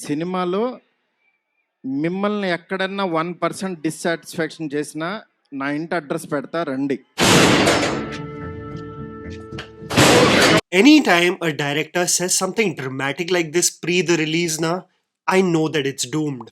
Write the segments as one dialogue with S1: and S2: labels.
S1: సినిమాలో మిమ్మల్ని ఎక్కడన్నా 1% డిస్సాటిస్ఫాక్షన్ చేసినా నా ఇంటి అడ్రస్ పెడతా రండి.
S2: Anytime a director says something dramatic like this pre the release, I know that it's doomed.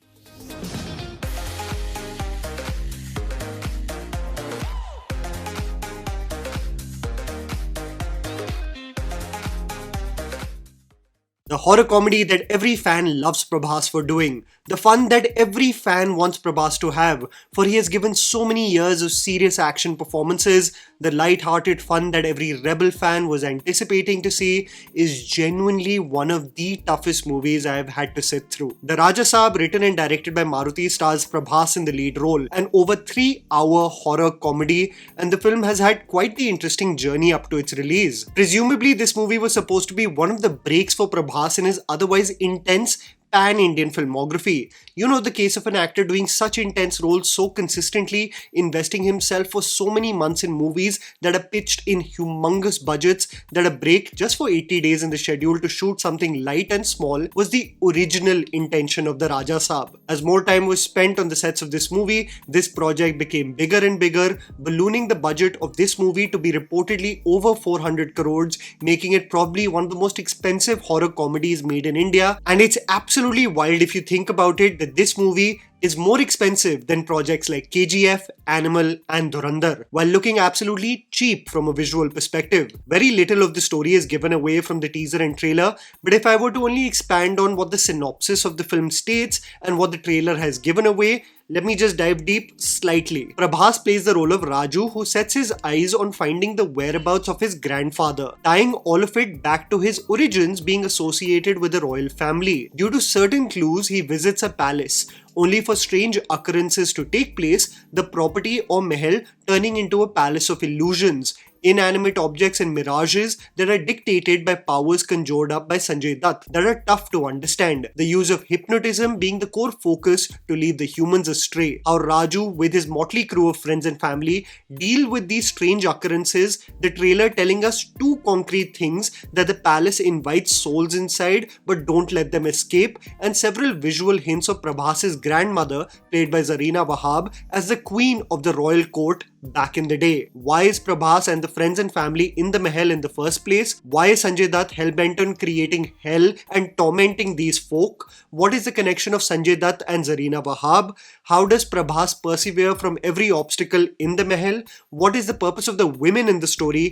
S2: The horror comedy that every fan loves Prabhas for doing. The fun that every fan wants Prabhas to have, for he has given so many years of serious action performances. The light-hearted fun that every Rebel fan was anticipating to see is genuinely one of the toughest movies I have had to sit through. The RajaSaab, written and directed by Maruthi, stars Prabhas in the lead role, an over 3-hour horror comedy, and the film has had quite the interesting journey up to its release. Presumably, this movie was supposed to be one of the breaks for Prabhas in his otherwise intense pan-Indian filmography. You know, the case of an actor doing such intense roles so consistently, investing himself for so many months in movies that are pitched in humongous budgets, that a break just for 80 days in the schedule to shoot something light and small was the original intention of the RajaSaab. As more time was spent on the sets of this movie, this project became bigger and bigger, ballooning the budget of this movie to be reportedly over 400 crores, making it probably one of the most expensive horror comedies made in India. And it's absolutely wild if you think about it that this movie is more expensive than projects like KGF, Animal and Dhurandhar, while looking absolutely cheap from a visual perspective. Very little of the story is given away from the teaser and trailer, but if I were to only expand on what the synopsis of the film states and what the trailer has given away, let me just dive deep slightly. Prabhas plays the role of Raju, who sets his eyes on finding the whereabouts of his grandfather, tying all of it back to his origins being associated with the royal family. Due to certain clues, he visits a palace, only for strange occurrences to take place, the property or mahal turning into a palace of illusions, inanimate objects and mirages that are dictated by powers conjured up by Sanjay Dutt that are tough to understand. The use of hypnotism being the core focus to lead the humans astray. How Raju, with his motley crew of friends and family, deal with these strange occurrences, the trailer telling us two concrete things: that the palace invites souls inside but don't let them escape, and several visual hints of Prabhas's grandmother, played by Zarina Wahab, as the queen of the royal court back in the day. Why is Prabhas and the friends and family in the mahal in the first place? Why is Sanjay Dutt hell-bent on creating hell and tormenting these folk? What is the connection of Sanjay Dutt and Zarina Wahab? How does Prabhas persevere from every obstacle in the mahal? What is the purpose of the women in the story?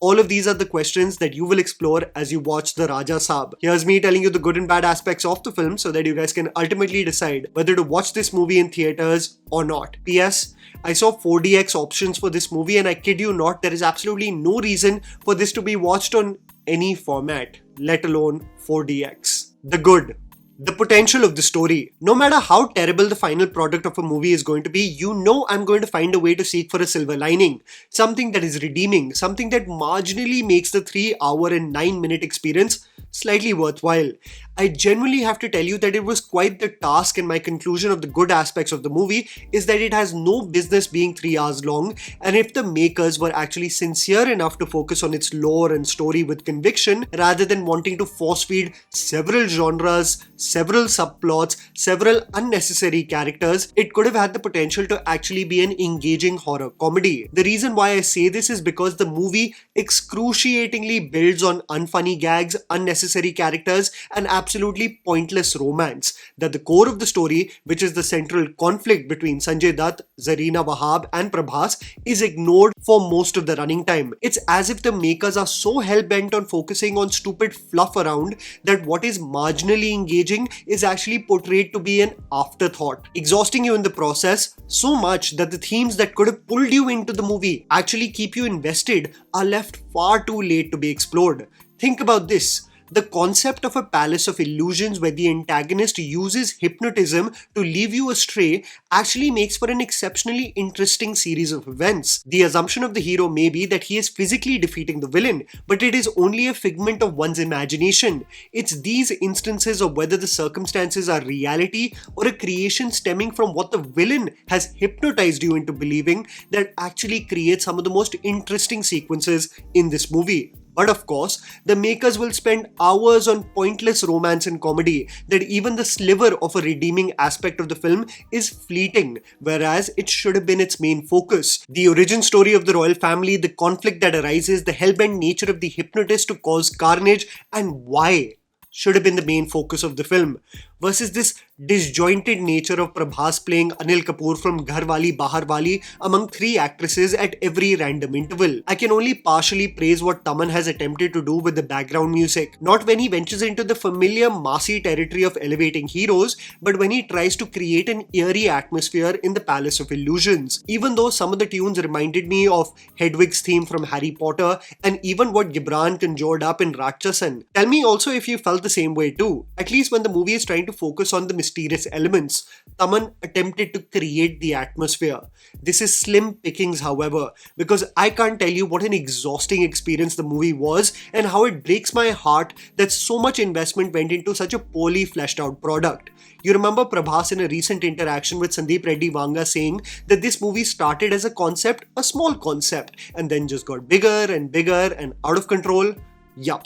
S2: All of these are the questions that you will explore as you watch the RajaSaab. Here's me telling you the good and bad aspects of the film so that you guys can ultimately decide whether to watch this movie in theaters or not. P.S. I saw 4DX options for this movie, and I kid you not, there is absolutely no reason for this to be watched on any format, let alone 4DX. The good. The potential of the story. No matter how terrible the final product of a movie is going to be, you know I'm going to find a way to seek for a silver lining. Something that is redeeming. Something that marginally makes the 3-hour and 9-minute experience slightly worthwhile. I genuinely have to tell you that it was quite the task, and my conclusion of the good aspects of the movie is that it has no business being 3 hours long, and if the makers were actually sincere enough to focus on its lore and story with conviction, rather than wanting to force feed several genres, several subplots, several unnecessary characters, it could have had the potential to actually be an engaging horror comedy. The reason why I say this is because the movie excruciatingly builds on unfunny gags, unnecessary characters, and absolutely pointless romance. That the core of the story, which is the central conflict between Sanjay Dutt, Zarina Wahab and Prabhas, is ignored for most of the running time. It's as if the makers are so hell-bent on focusing on stupid fluff around that what is marginally engaging is actually portrayed to be an afterthought, exhausting you in the process so much that the themes that could have pulled you into the movie, actually keep you invested, are left far too late to be explored. Think about this. The concept of a palace of illusions where the antagonist uses hypnotism to leave you astray actually makes for an exceptionally interesting series of events. The assumption of the hero may be that he is physically defeating the villain, but it is only a figment of one's imagination. It's these instances of whether the circumstances are reality or a creation stemming from what the villain has hypnotized you into believing that actually creates some of the most interesting sequences in this movie. But of course, the makers will spend hours on pointless romance and comedy that even the sliver of a redeeming aspect of the film is fleeting, whereas it should have been its main focus. The origin story of the royal family, the conflict that arises, the hellbent nature of the hypnotist to cause carnage, and why should have been the main focus of the film, versus this disjointed nature of Prabhas playing Anil Kapoor from Gharwali Baharwali among three actresses at every random interval. I can only partially praise what Taman has attempted to do with the background music, not when he ventures into the familiar massy territory of elevating heroes, but when he tries to create an eerie atmosphere in the Palace of Illusions. Even though some of the tunes reminded me of Hedwig's theme from Harry Potter and even what Gibran conjured up in RajaSaab. Tell me also if you felt the same way too. At least when the movie is trying to focus on the mysterious elements, Taman attempted to create the atmosphere. This is slim pickings, however, because I can't tell you what an exhausting experience the movie was and how it breaks my heart that so much investment went into such a poorly fleshed out product. You remember Prabhas in a recent interaction with Sandeep Reddy Vanga saying that this movie started as a concept, a small concept, and then just got bigger and bigger and out of control? Yup.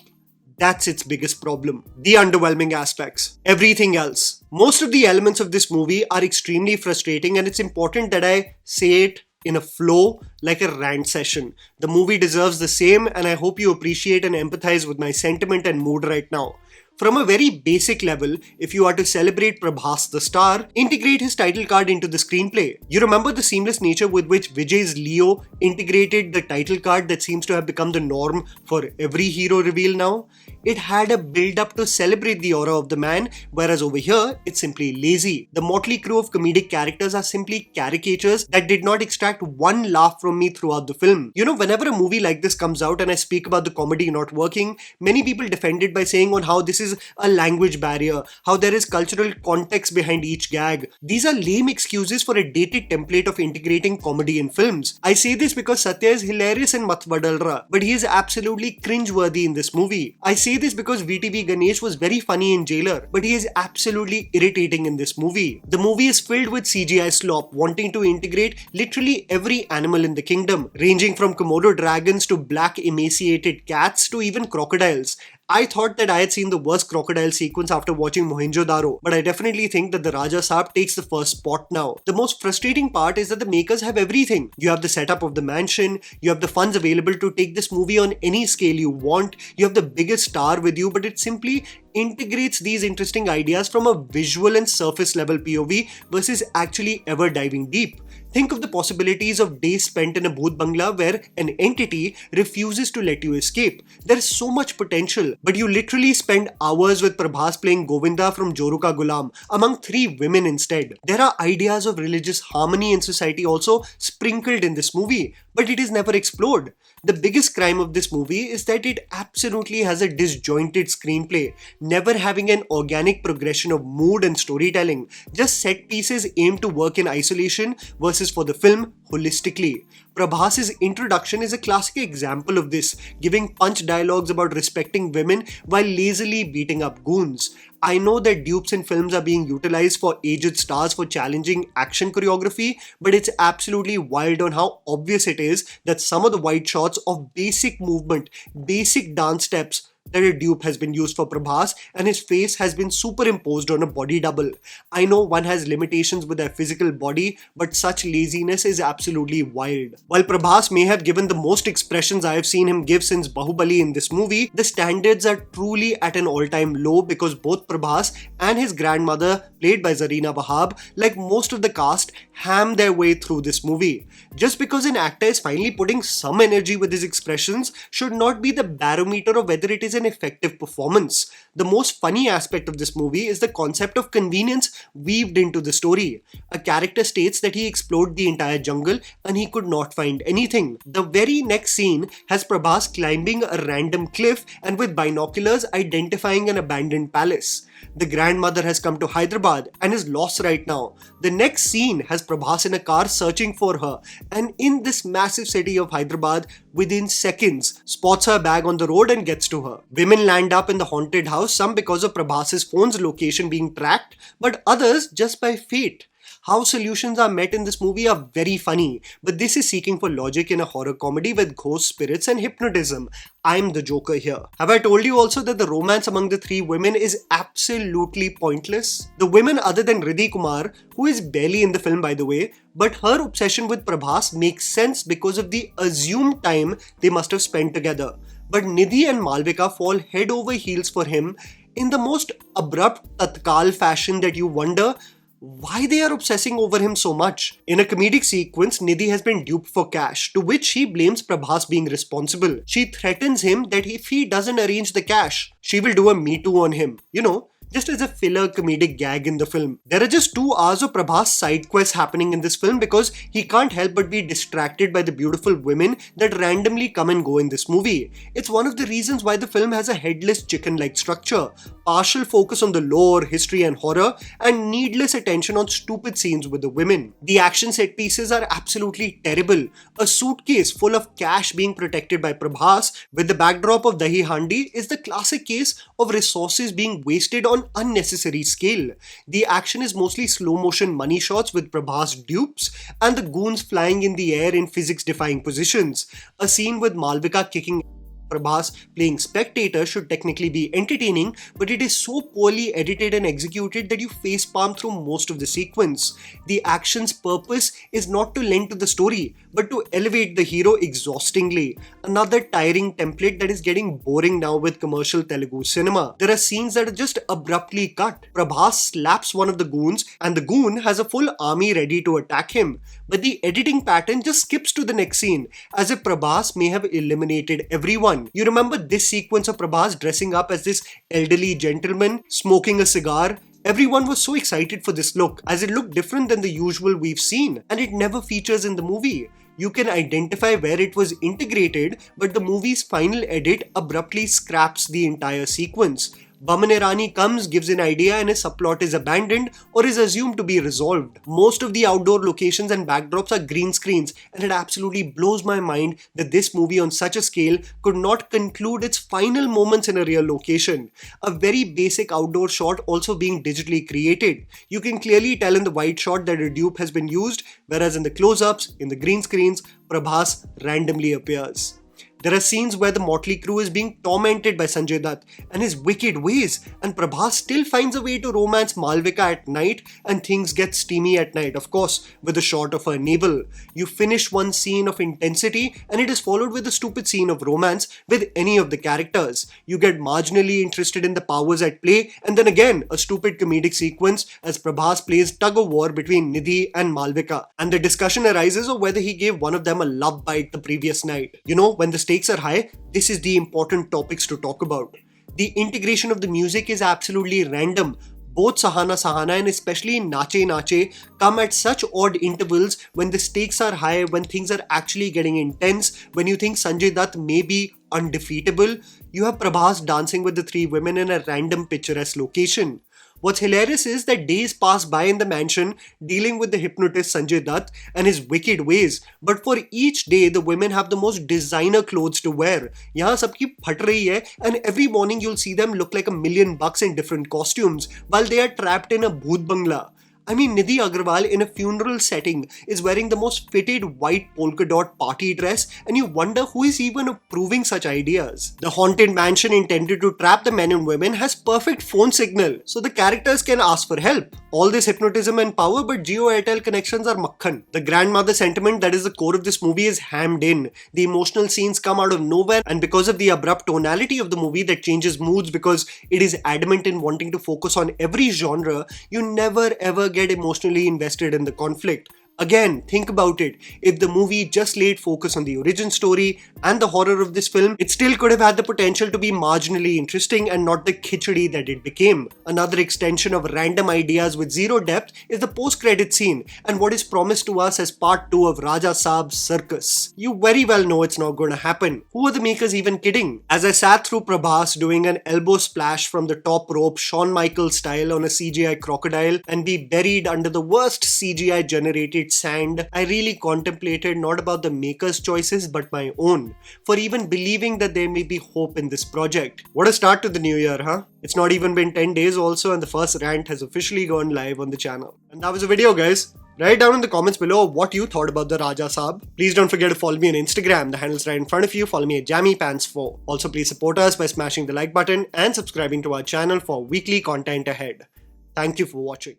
S2: That's its biggest problem. The underwhelming aspects. Everything else. Most of the elements of this movie are extremely frustrating, and it's important that I say it in a flow like a rant session. The movie deserves the same, and I hope you appreciate and empathize with my sentiment and mood right now. From a very basic level, if you are to celebrate Prabhas the star, integrate his title card into the screenplay. You remember the seamless nature with which Vijay's Leo integrated the title card that seems to have become the norm for every hero reveal now? It had a build-up to celebrate the aura of the man, whereas over here, it's simply lazy. The motley crew of comedic characters are simply caricatures that did not extract one laugh from me throughout the film. You know, whenever a movie like this comes out and I speak about the comedy not working, many people defend it by saying on how this is a language barrier, how there is cultural context behind each gag. These are lame excuses for a dated template of integrating comedy in films. I say this because Satya is hilarious in Matvadalra, but he is absolutely cringeworthy in this movie. I say this because VTV Ganesh was very funny in Jailer, but he is absolutely irritating in this movie. The movie is filled with CGI slop, wanting to integrate literally every animal in the kingdom, ranging from Komodo dragons to black emaciated cats to even crocodiles. I thought that I had seen the worst crocodile sequence after watching Mohenjo-daro, but I definitely think that the RajaSaab takes the first spot now. The most frustrating part is that the makers have everything. You have the setup of the mansion, you have the funds available to take this movie on any scale you want, you have the biggest star with you, but it simply integrates these interesting ideas from a visual and surface level POV versus actually ever diving deep. Think of the possibilities of days spent in a bhoot bangla where an entity refuses to let you escape. There is so much potential, but you literally spend hours with Prabhas playing Govinda from Joru Ka Gulam among three women instead. There are ideas of religious harmony in society also sprinkled in this movie, but it is never explored. The biggest crime of this movie is that it absolutely has a disjointed screenplay, never having an organic progression of mood and storytelling, just set pieces aimed to work in isolation versus for the film holistically. Prabhas' introduction is a classic example of this, giving punch dialogues about respecting women while lazily beating up goons. I know that dupes in films are being utilized for aged stars for challenging action choreography, but it's absolutely wild on how obvious it is that some of the wide shots of basic movement, basic dance steps, that a dupe has been used for Prabhas and his face has been superimposed on a body double. I know one has limitations with their physical body, but such laziness is absolutely wild. While Prabhas may have given the most expressions I have seen him give since Bahubali in this movie, the standards are truly at an all-time low because both Prabhas and his grandmother, played by Zarina Wahab, like most of the cast, ham their way through this movie. Just because an actor is finally putting some energy with his expressions should not be the barometer of whether it is an effective performance. The most funny aspect of this movie is the concept of convenience weaved into the story. A character states that he explored the entire jungle and he could not find anything. The very next scene has Prabhas climbing a random cliff and with binoculars identifying an abandoned palace. The grandmother has come to Hyderabad and is lost right now. The next scene has Prabhas in a car searching for her, and in this massive city of Hyderabad, within seconds, spots her bag on the road and gets to her. Women land up in the haunted house, some because of Prabhas' phone's location being tracked, but others just by fate. How solutions are met in this movie are very funny, but this is seeking for logic in a horror comedy with ghost spirits and hypnotism. I'm the Joker here. Have I told you also that the romance among the three women is absolutely pointless? The women other than Riddhi Kumar, who is barely in the film by the way, but her obsession with Prabhas makes sense because of the assumed time they must have spent together. But Nidhi and Malavika fall head over heels for him in the most abrupt tatkal fashion that you wonder why they are obsessing over him so much. In a comedic sequence, Nidhi has been duped for cash, to which she blames Prabhas being responsible. She threatens him that if he doesn't arrange the cash, she will do a Me Too on him. You know, just as a filler comedic gag in the film. There are just 2 hours of Prabhas' side quests happening in this film because he can't help but be distracted by the beautiful women that randomly come and go in this movie. It's one of the reasons why the film has a headless chicken-like structure, partial focus on the lore, history and horror, and needless attention on stupid scenes with the women. The action set pieces are absolutely terrible. A suitcase full of cash being protected by Prabhas with the backdrop of Dahi Handi is the classic case of resources being wasted on unnecessary scale. The action is mostly slow motion money shots with Prabhas dupes and the goons flying in the air in physics defying positions. A scene with Malavika kicking Prabhas playing spectator should technically be entertaining, but it is so poorly edited and executed that you facepalm through most of the sequence. The action's purpose is not to lend to the story, but to elevate the hero exhaustingly. Another tiring template that is getting boring now with commercial Telugu cinema. There are scenes that are just abruptly cut. Prabhas slaps one of the goons and the goon has a full army ready to attack him. But the editing pattern just skips to the next scene, as if Prabhas may have eliminated everyone. You remember this sequence of Prabhas dressing up as this elderly gentleman, smoking a cigar? Everyone was so excited for this look, as it looked different than the usual we've seen, and it never features in the movie. You can identify where it was integrated, but the movie's final edit abruptly scraps the entire sequence. Baman Irani comes, gives an idea and his subplot is abandoned or is assumed to be resolved. Most of the outdoor locations and backdrops are green screens, and it absolutely blows my mind that this movie on such a scale could not conclude its final moments in a real location. A very basic outdoor shot also being digitally created. You can clearly tell in the wide shot that a dupe has been used, whereas in the close-ups, in the green screens, Prabhas randomly appears. There are scenes where the motley crew is being tormented by Sanjay Dutt and his wicked ways, and Prabhas still finds a way to romance Malavika at night, and things get steamy at night, of course, with a shot of her navel. You finish one scene of intensity and it is followed with a stupid scene of romance with any of the characters. You get marginally interested in the powers at play, and then again a stupid comedic sequence as Prabhas plays tug-of-war between Nidhi and Malavika, and the discussion arises of whether he gave one of them a love bite the previous night. You know, when the stakes are high, this is the important topics to talk about. The integration of the music is absolutely random. Both Sahana and especially Nache Nache come at such odd intervals when the stakes are high, when things are actually getting intense, when you think Sanjay Dutt may be undefeatable. You have Prabhas dancing with the 3 women in a random picturesque location. What's hilarious is that days pass by in the mansion dealing with the hypnotist Sanjay Dutt and his wicked ways, but for each day the women have the most designer clothes to wear. Yahan sabki phat rahi hai, and every morning you'll see them look like $1 million in different costumes while they are trapped in a bhoot bangla. I mean, Nidhi Agerwal in a funeral setting is wearing the most fitted white polka dot party dress, and you wonder who is even approving such ideas. The haunted mansion intended to trap the men and women has perfect phone signal, so the characters can ask for help. All this hypnotism and power, but Jio Airtel connections are makhan. The grandmother sentiment that is the core of this movie is hammed in. The emotional scenes come out of nowhere, and because of the abrupt tonality of the movie that changes moods because it is adamant in wanting to focus on every genre, you never ever get emotionally invested in the conflict. Again, think about it. If the movie just laid focus on the origin story and the horror of this film, it still could have had the potential to be marginally interesting and not the khichdi that it became. Another extension of random ideas with zero depth is the post-credit scene and what is promised to us as part 2 of RajaSaab's circus. You very well know it's not going to happen. Who are the makers even kidding? As I sat through Prabhas doing an elbow splash from the top rope Shawn Michaels style on a CGI crocodile and be buried under the worst CGI generated debates, and I really contemplated not about the maker's choices but my own, for even believing that there may be hope in this project. What a start to the new year, huh? It's not even been 10 days also, and the first rant has officially gone live on the channel. And that was the video, guys. Write down in the comments below what you thought about the RajaSaab. Please don't forget to follow me on Instagram. The handle's right in front of you. Follow me at JammyPants4. Also, please support us by smashing the like button and subscribing to our channel for weekly content ahead. Thank you for watching.